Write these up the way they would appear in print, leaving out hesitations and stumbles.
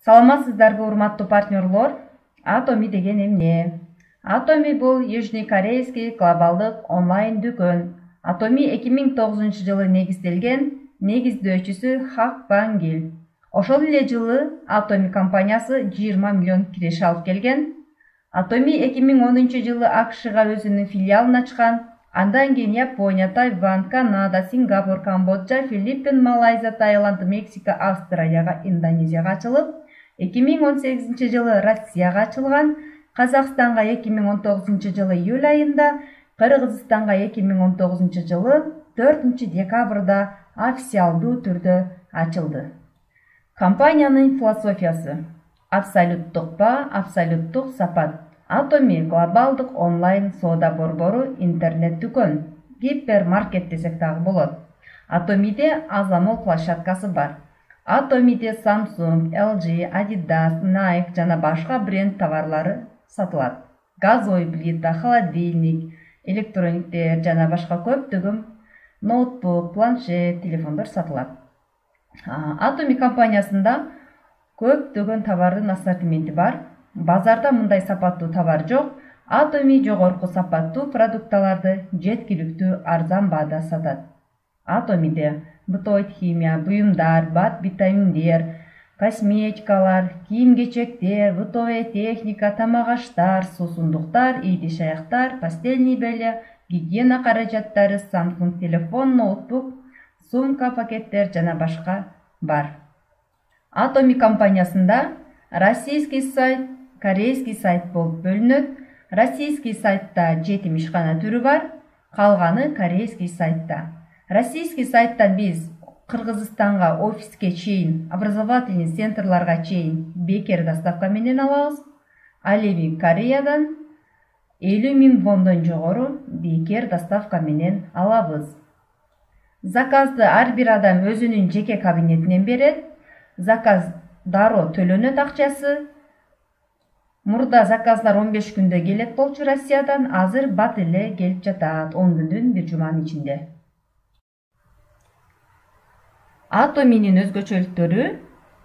Саламатсыздарбы урматтуу партнерлор? Atomy деген эмне? Atomy бул Южный Корейский глобалдык онлайн дүкөн. Atomy 2009 жылы негизделген, негиздөөчүсү Хак Бан Гил. Ошол эле жылы Atomy компаниясы 20 миллион киреше алып келген. Atomy 2010 жылы АКШга өзүнүн филиалын ачкан. Андан кийин Япония, Тайвань, Канада, Сингапур, Камбоджа, Филиппин, Малайзия, Таиланд, Мексика, Австралияга, Индонезияга ачылып, 2018 жылы Россияга ачылган, Казакстанга 2019 жылы июль айында, Кыргызстанга 2019 жылы 4 декабрда официалдуу түрдө ачылды. Компаниянын философиясы: абсолюттук баа, абсолюттук сапат. Atomy глобалдык онлайн соода борбору, интернет дүкөн, гипермаркет десек дагы болот. Atomy'де азамол площадкасы бар. Atomy'де Samsung, LG, Adidas, Nike жана башка бренд товарлары сатылат. Газой плита, холодильник, электрониктер жана башка көптөгөн ноутбук, планшет, телефондор сатылат. Atomy компаниясында көптөгөн товардын ассортименти бар. Базарда мындай сапаттуу товар жок. Atomy жогорку сапаттуу продукталарды жеткиликтүү арзан баада сатат. Atomy'де бытовой химия, буюмдар, бат витаминдер, косметикалар, кийим-кечектер, бытовая техника, тамак-аштар, суусундуктар, ийди-шаяктар, постельный белье, гигиена каражаттары, Samsung телефон, ноутбук, сумка, пакеттер жана башка бар. Atomy компаниясында российский сайт, корейский сайт болуп бөлүнөт. Российский сайтта 7 ишкана түрү бар, калганы корейский сайтта. Российский сайттан биз Кыргызстанга офиске чейин, образовательный центрларга чейин бекер доставка менен алабыз. Ал эми Кореядан 50 000 вондон жогору бекер доставка менен алабыз. Заказды ар бир адам өзүнүн жеке кабинетинен берет. Заказ дароо төлөнөт акчасы. Мурда заказдар 15 күндө келет болчу Россиядан, азыр бат эле келип жатат 10 күндүн бир жуманын ичинде. Atomy'нин өзгөчөлүктөрү: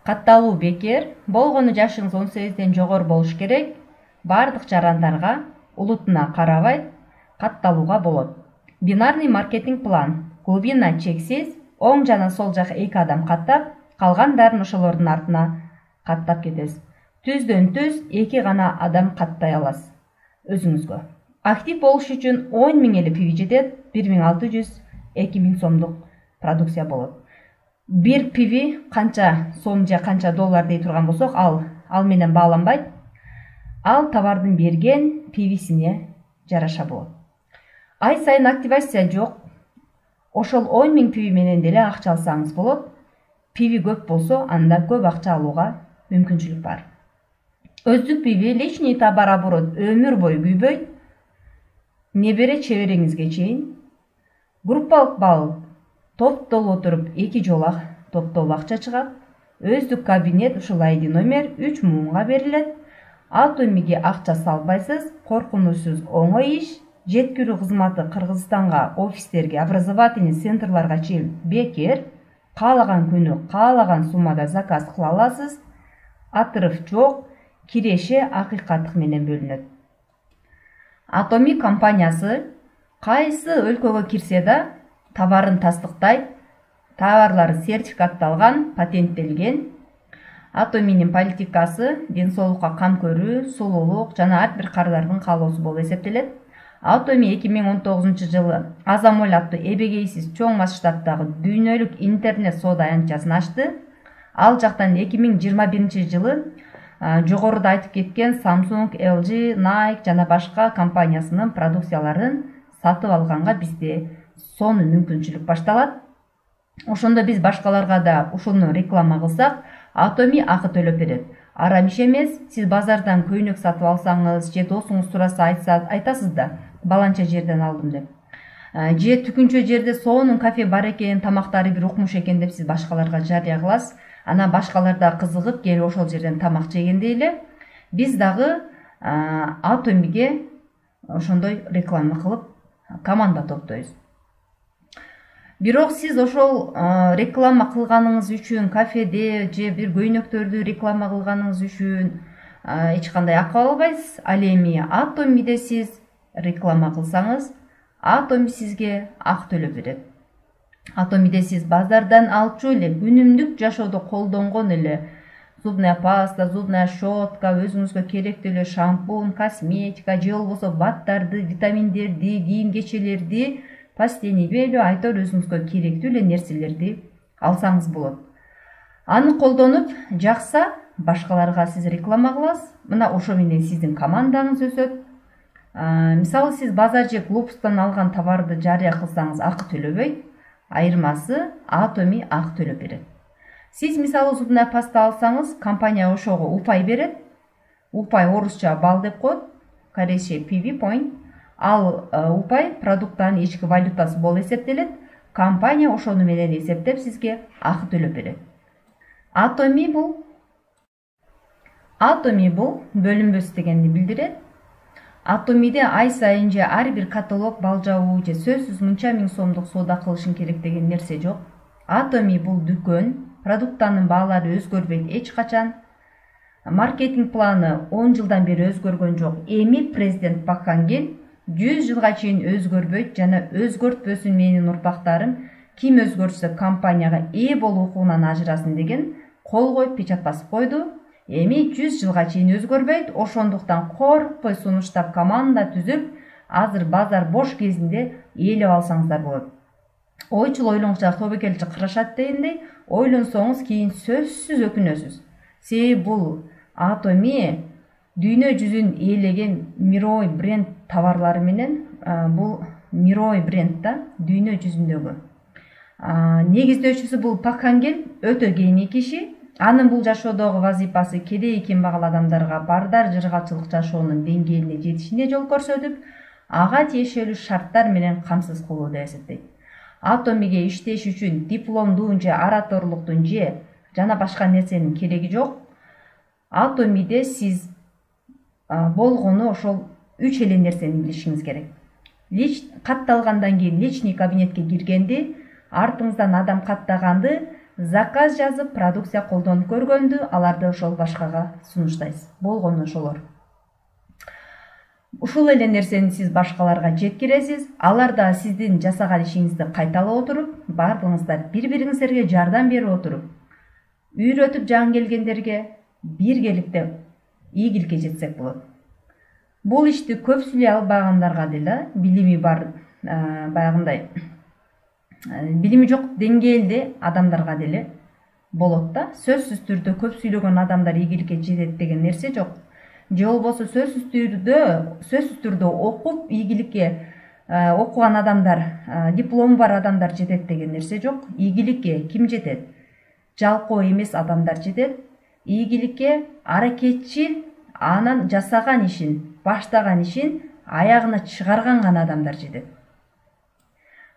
катталуу бекер, болгону жашыңыз 18ден жогору болуш керек, бардык жарандарга, улутуна карабай катталууга болот. Бинарный маркетинг план: глубина чексиз, оң жана сол жак 2 адам каттап, калгандарын ошолордун артына каттап кетесиз. Түздөн түз 2 гана адам каттай аласыз өзүңүзгө. Актив болуш үчүн 10 000 эле пиви жетет, 1600-2000 сомдук продукция болот. Бир пиви канча сом же канча доллар дей турган болсок, ал менен бааланбайт. Ал товардын берген пивисине жараша болот. Ай сайын активация жок. Ошол 10 000 пиви менен деле акча алсаңыз болот. Пиви көп болсо, анда көп акча алууга мүмкүнчүлүк бар. Өздүк пиви, личный товар оборот өмүр бою күйбөйт. Небере чебереңизге чейин. Группалык бал топтолуп отуруп 2 жолу топтолуп акча чыгат. Өздүк кабинет, ушул ID номер 3 муунга берилет. Atomy'ге акча салбайсыз, коркунучсуз оңой иш. Жеткирүү кызматы Кыргызстанга, офистерге, образовательный центрларга чейин бекер. Каалаган күнү, каалаган суммада заказ кыла аласыз. Атырыф жок, киреше акыйкаттык менен бөлүнөт. Atomy компаниясы кайсы өлкөгө кирсе да товарын тастыктайт, товарлары сертификатталган, патенттелген. Atomy'нин политикасы ден соолукка кам көрүү, сулуулук жана ар бир кардардын каалоосу болуп эсептелет. Atomy 2019 жылы Азамол аттуу эбегейсиз чоң масштабтагы дүйнөлүк интернет соода аянтчасын ачты. Ал жактан 2021 жылы жогоруда айтып кеткен Samsung, LG, Nike жана башка компаниясынын продукцияларын сатып алганга бизде сонун мүмкүнчүлүк башталат. Ошондо биз башкаларга да ушуну реклама кылсак, Atomy акы төлөп берет. Арам иш эмес, сиз базардан көйнөк сатып алсаңыз же досуңуз сураса айтасыз да, баланча жерден алдым деп. Же түкүнчө жерде сонун кафе бар экен, тамактары бир укмуш экен деп сиз башкаларга жарыя кыласыз. Анан башкалар да кызыгып келип ошол жерден тамак жегендей эле биз дагы Atomy'ге ошондой реклама кылып команда топтойбуз. Бирок сиз ошол реклама кылганыңыз үчүн, кафеде же бир көйнөктөрдү реклама кылганыңыз үчүн эч кандай акы албайсыз. Ал эми Atomi'де сиз реклама кылсаңыз, Atomi сизге ак төлөп берет. Atomi'де сиз базардан алчу эле күнүмдүк жашоодо колдонгон эле зубная паста, зубная щетка, өзүңүзгө керектүү эле шампунь, косметика же болбосо баттарды, витаминдерди, кийим кечелерди, постельный белье, айтор өзүңүзгө керектүү эле нерселерди алсаңыз болот. Аны колдонуп жакса, башкаларга сиз реклама кыласыз. Мына ошо менен сиздин командаңыз өсөт. Мисалы сиз базар же клубтан алган товарды жарыя кылсаңыз акы төлөбөйт. Айырмасы Atomi ак төлөп берет. Сиз мисалы зубная паста алсаңыз, компания ошого упай берет. Упай орусча бал деп коет, корейче PV point. Ал упай продукттан ички валютасы болуп эсептелет. Компания ошону менен эсептеп сизге акы төлөп берет. Atomi бул бөлүнбөс дегенди билдирет. Atomi'де ай сайын же ар бир каталог балжабуу же сөзсүз мынча миң сомдук соода кылышың керек деген нерсе жок. Atomi бул дүкөн, продукттанын баалары өзгөрбөйт эч качан. Маркетинг планы 10 жылдан бери өзгөргөн жок. Эми президент Пак Кын Хе 100 жылга чейин өзгөрбөйт жана өзгөртпөсүн менин урпактарым, ким өзгөртсө компанияга ээ болуу укугунан ажырасын деген кол коюп печать басып койду. Эми 100 жылга чейин өзгөрбөйт, ошондуктан коркпой сунуштап команда түзүп, азыр базар бош кезинде ээлеп алсаңыздар болот. Ойчул ойлоңча тобокелчи кырашат дегендей, ойлонсоңуз кийин сөзсүз өкүнөсүз. Себеби бул Atomi дүйнө жүзүн ээлеген мировой бренд товарлары менен, бул мировой бренд да, дүйнө жүзүндөгү. Негиздөөчүсү бул Пак Кын Хе өтө кийинки киши. Анын бул жашоодогу вазифасы кедей кембагал адамдарга бардар жыргалчылык жашоонун деңгээлине жетишине жол көрсөтүп, ага тиешелүү шарттар менен камсыз кылуу деп эсептейт. Atomi'ге иштеш үчүн дипломдун же ораторлуктун же жана башка нерсенин кереги жок. Atomi'де сиз болгону ошол 3 эле нерсени билишиңиз керек. Катталгандан кийин личный кабинетке киргенди, артыңыздан адам каттаганды, заказ жазып, продукция колдонуп көргөндү, аларды ошол башкага сунуштайсыз. Болгону ошолор. Ушул эле нерсени сиз башкаларга жеткиресиз. Алар да сиздин жасаган ишиңизди кайталап отуруп, бардыгыңыздар бири-бириңиздерге жардам берип отуруп, үйрөтүп жан келгендерге биргеликте ийгиликке жетсек болот. Бул ишти көп сүйлөй албагандарга деле, билими бар, баягындай билими жок деңгээлде адамдарга деле болот да. Сөзсүз түрдө көп сүйлөгөн адамдар ийгиликке жетет деген нерсе жок. Же болбосо сөзсүз түрдө окуп ийгиликке окуган адамдар, диплому бар адамдар жетет деген нерсе жок. Ийгиликке ким жетет? Жалкоо эмес адамдар жетет. Ийгиликке аракетчил, анан жасаган ишин, баштаган ишин аягына чыгарган гана адамдар жетет.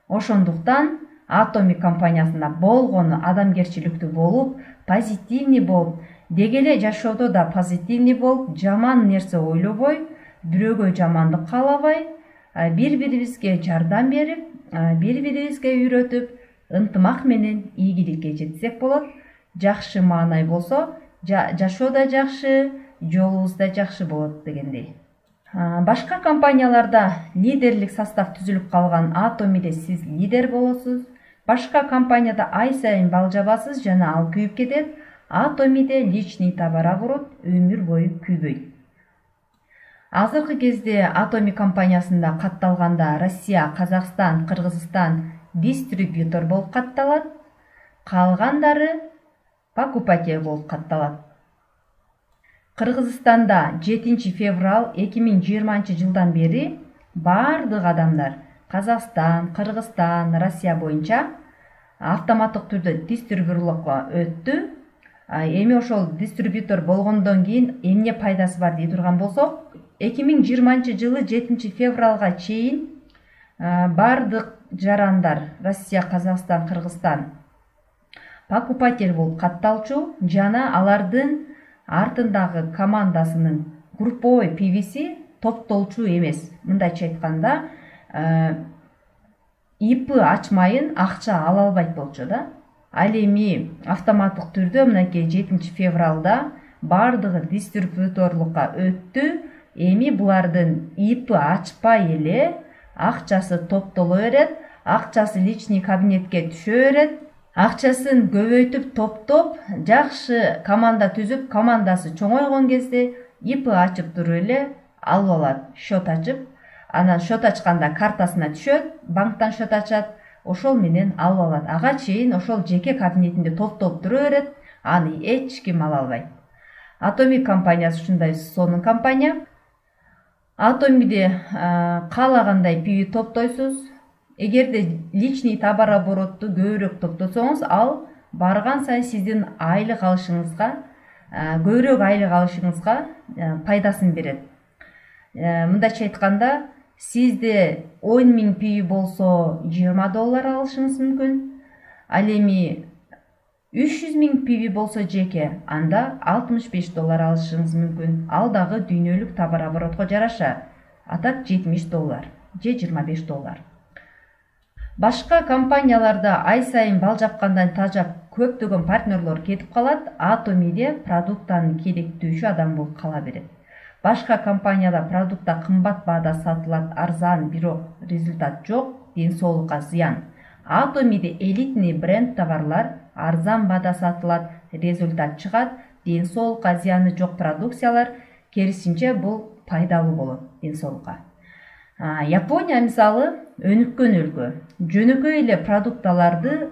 Ошондуктан Atomi компаниясында болгону адамгерчиликтүү болуп, позитивный болуп, деги эле жашоодо да позитивный болуп, жаман нерсе ойлобой, бирөөгө жамандык каалабай, бири-бирибизге жардам берип, бири-бирибизге үйрөтүп, ынтымак менен ийгиликке жетсек болот. Жакшы маанай болсо, жашоо да жакшы, жолубуз да жакшы болот дегендей. Башка компанияларда лидерлик состав түзүлүп калган, Atomi'де сиз лидер болосуз. Башка компанияда ай сайын бал жабасыз жана ал күйүп кетет. Atomi'де личный товар оборот өмүр бою күйбөйт. Азыркы кезде Atomi компаниясында катталганда Россия, Казакстан, Кыргызстан дистрибьютор болуп катталат. Калгандары покупатель болуп катталат. Кыргызстанда 7 февраль 2020 жылдан бери бардык адамдар Казакстан, Кыргызстан, Россия боюнча автоматтык түрдө дистрибьюторлукка өттү. Эми ошол дистрибьютор болгондон кийин эмне пайдасы бар дей турган болсок, 2020 жылы 7 февралга чейин бардык жарандар Россия, Казакстан, Кыргызстан покупатель болуп катталчу жана алардын артындагы командасынын групповой PV'си топтолчу эмес. Мындайча айтканда, ИП ачмайын акча ала албайт болчу да. Ал эми автоматтык түрдө мынакей 7 февралда бардыгы дистрибьюторлукка өттү. Эми булардын ИП ачпай эле акчасы топтоло берет, акчасы личный кабинетке түшө берет. Акчасын көбөйтүп топтоп, жакшы команда түзүп, командасы чоңойгон кезде ИП ачып туруп эле алып алат, счет ачып. Анан счет ачканда картасына түшөт, банктан счет ачат, ошол менен алып алат. Ага чейин ошол жеке кабинетинде топтолуп тура берет, аны эч ким ала албайт. Atomi компаниясы ушундай сонун компания. Atomi'де каалагандай пиви топтойсуз. Эгерде личный товарооборотду көбүрөөк топтосоңуз, ал барган сайын сиздин айлык алышыңызга, көбүрөөк айлык алышыңызга пайдасын берет. Мындайча айтканда, сизде 10.000 пиви болсо $20 алышыңыз мүмкүн. Ал эми 300.000 пиви болсо жеке, анда $65 алышыңыз мүмкүн. Ал дагы дүйнөлүк товарооборотко жараша. Атак $70 же $25. Башка компанияларда ай сайын бал жапкандан тажап көптөгөн партнерлор кетип калат. Atomi'де продукттан керектүүчү адам болуп кала берет. Башка компанияда продукта кымбат баада сатылат, арзан, бирок результат жок, ден соолукка зыян. Atomi'де элитный бренд товарлар арзан баада сатылат, результат чыгат, ден соолукка зыяны жок продукциялар керисинче бул пайдалуу болот ден соолукка. Япония мисалы өнүккөн өлкө. Жөнөкөй эле продукталарды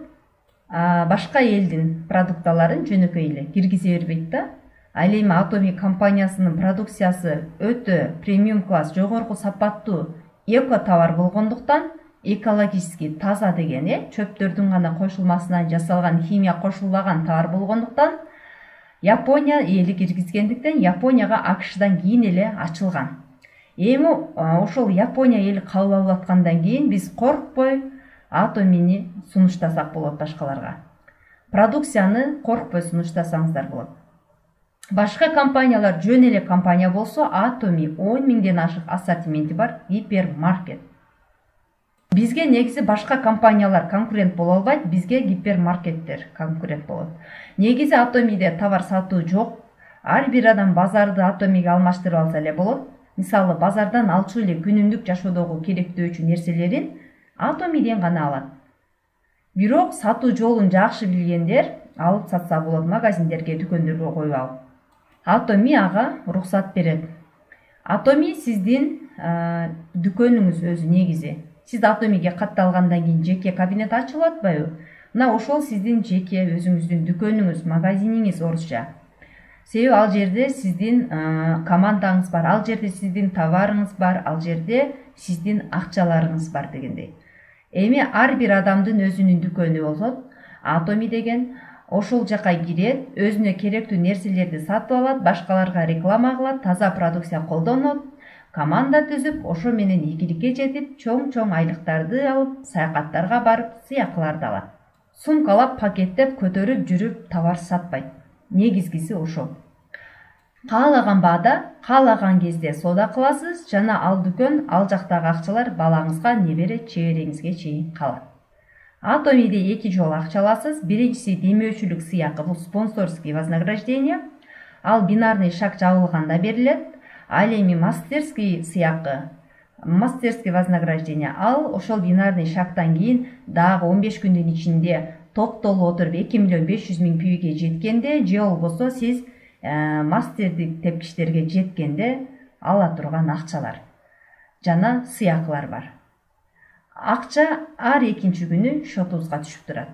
башка элдин продукталарын жөнөкөй эле киргизе бербейт да. Ал эми Atomi компаниясынын продукциясы өтө премиум класс, жогорку сапаттуу эко товар болгондуктан, экологически таза деген, чөптөрдүн гана кошулмасынан жасалган, химия кошулбаган товар болгондуктан, Япония эли киргизгендиктен Японияга AQShдан кийин эле ачылган. Эми ошол Япония эли кабыл алып аткандан кийин биз коркпой Atomi'ни сунуштасак болот башкаларга. Продукцияны коркпой сунуштасаңыздар болот. Башка компаниялар жөн эле компания болсо, Atomi 10.000ден ашык ассортименти бар гипермаркет. Бизге негизи башка компаниялар конкурент боло албайт, бизге гипермаркеттер конкурент болот. Негизи Atomi'де товар сатуу жок. Ар бир адам базарды Atomi'ге алмаштырып алса эле болот. Мисалы, базардан алчу эле күнүмдүк жашоодогу керектөөчү нерселерин Atomi'ден гана алат. Бирок сатуу жолун жакшы билгендер алып сатса болот, магазиндерге, дүкөндөргө коюп алып. Atomi ага уруксат берет. Atomi сиздин дүкөнүңүз өзү негизи. Сиз Atomi'ге катталгандан кийин жеке кабинет ачылып атпайбы? Мына ошол сиздин жеке өзүңүздүн дүкөнүңүз, магазиниңиз орусча. Себеби ал жерде сиздин командаңыз бар, ал жерде сиздин товарыңыз бар, ал жерде сиздин акчаларыңыз бар дегендей. Эми ар бир адамдын өзүнүн дүкөнү болот. Atomi деген ошол жака кирет, өзүнө керектүү нерселерди сатып алат, башкаларга реклама кылат, таза продукция колдонот, команда түзүп, ошо менен ийгиликке жетип, чоң айлыктарды алып, саякаттарга барып, сыйакыларды алат. Сумкалап, пакеттеп, көтөрүп жүрүп товар сатпайт. Негизгиси ошол. Каалаган баада, каалаган кезде соода кыласыз, жана ал дүкөн, ал жактагы акчалар балаңызга, небере чебереңизге чейин калат. Atomi'де 2 жолу акча аласыз. Биринчиси демөөчүлүк сыйакы, бул спонсорский вознаграждение. Ал бинарный шаг жабылганда берилет. Ал эми мастерский сыйакы, мастерский вознаграждение, ал ошол бинарный шагтан кийин дагы 15 күндүн ичинде топтолуп отуруп 2.500.000 пивиге жеткенде, же болбосо сиз мастердик тепкичтерге жеткенде ала турган акчалар жана сыякылар бар. Акча ар экинчи күнү шотубузга түшүп турат.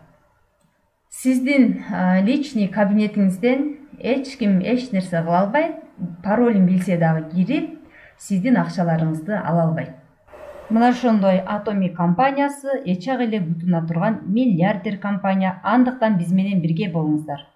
Сиздин личный кабинетиңизден эч ким эч нерсе кыла албайт, паролин билсе дагы кирип, сиздин акчаларыңызды ала албайт. Мына ошондой Atomi компаниясы эч ак эле бутуна турган миллиардер компания. Андыктан биз менен бирге болуңуздар.